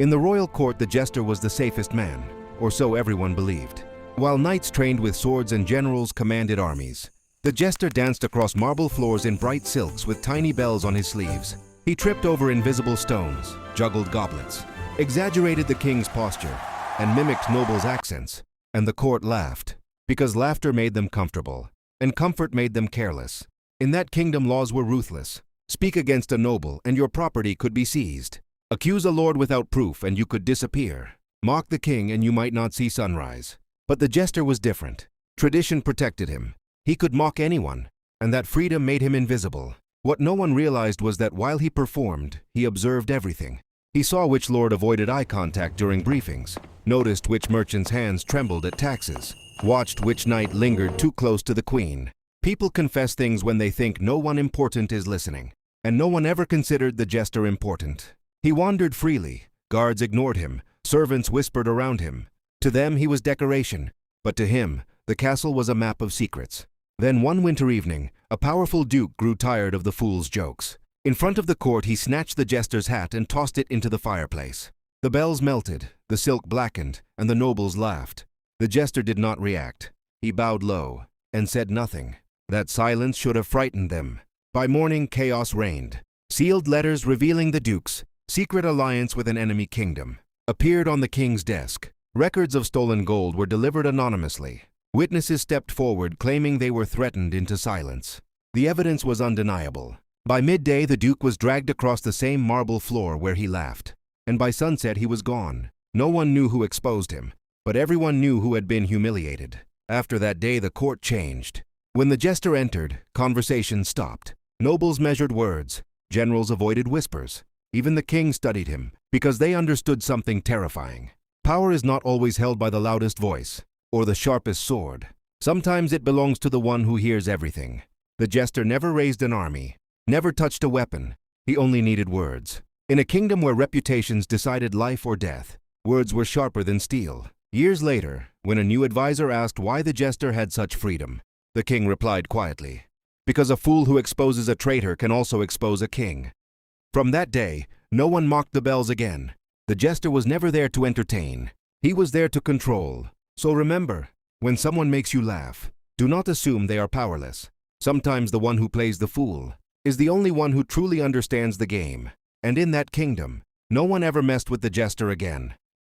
In the royal court, the jester was the safest man, or so everyone believed. While knights trained with swords and generals commanded armies, the jester danced across marble floors in bright silks with tiny bells on his sleeves. He tripped over invisible stones, juggled goblets, exaggerated the king's posture, and mimicked nobles' accents. And the court laughed, because laughter made them comfortable, and comfort made them careless. In that kingdom, laws were ruthless. Speak against a noble, and your property could be seized. Accuse a lord without proof, and you could disappear. Mock the king, and you might not see sunrise. But the jester was different. Tradition protected him. He could mock anyone, and that freedom made him invisible. What no one realized was that while he performed, he observed everything. He saw which lord avoided eye contact during briefings, noticed which merchant's hands trembled at taxes, watched which knight lingered too close to the queen. People confess things when they think no one important is listening, and no one ever considered the jester important. He wandered freely. Guards ignored him. Servants whispered around him. To them, he was decoration, but to him, the castle was a map of secrets. Then one winter evening, a powerful duke grew tired of the fool's jokes. In front of the court, he snatched the jester's hat and tossed it into the fireplace. The bells melted, the silk blackened, and the nobles laughed. The jester did not react. He bowed low and said nothing. That silence should have frightened them. By morning, chaos reigned. Sealed letters revealing the duke's secret alliance with an enemy kingdom appeared on the king's desk. Records of stolen gold were delivered anonymously. Witnesses stepped forward claiming they were threatened into silence. The evidence was undeniable. By midday, the duke was dragged across the same marble floor where he laughed. And by sunset, he was gone. No one knew who exposed him, but everyone knew who had been humiliated. After that day, the court changed. When the jester entered, conversation stopped. Nobles measured words. Generals avoided whispers. Even the king studied him, because they understood something terrifying. Power is not always held by the loudest voice or the sharpest sword. Sometimes it belongs to the one who hears everything. The jester never raised an army, never touched a weapon. He only needed words. In a kingdom where reputations decided life or death, words were sharper than steel. Years later, when a new advisor asked why the jester had such freedom, the king replied quietly, "Because a fool who exposes a traitor can also expose a king." From that day, no one mocked the bells again. The jester was never there to entertain. He was there to control. So remember, when someone makes you laugh, do not assume they are powerless. Sometimes the one who plays the fool is the only one who truly understands the game. And in that kingdom, no one ever messed with the jester again.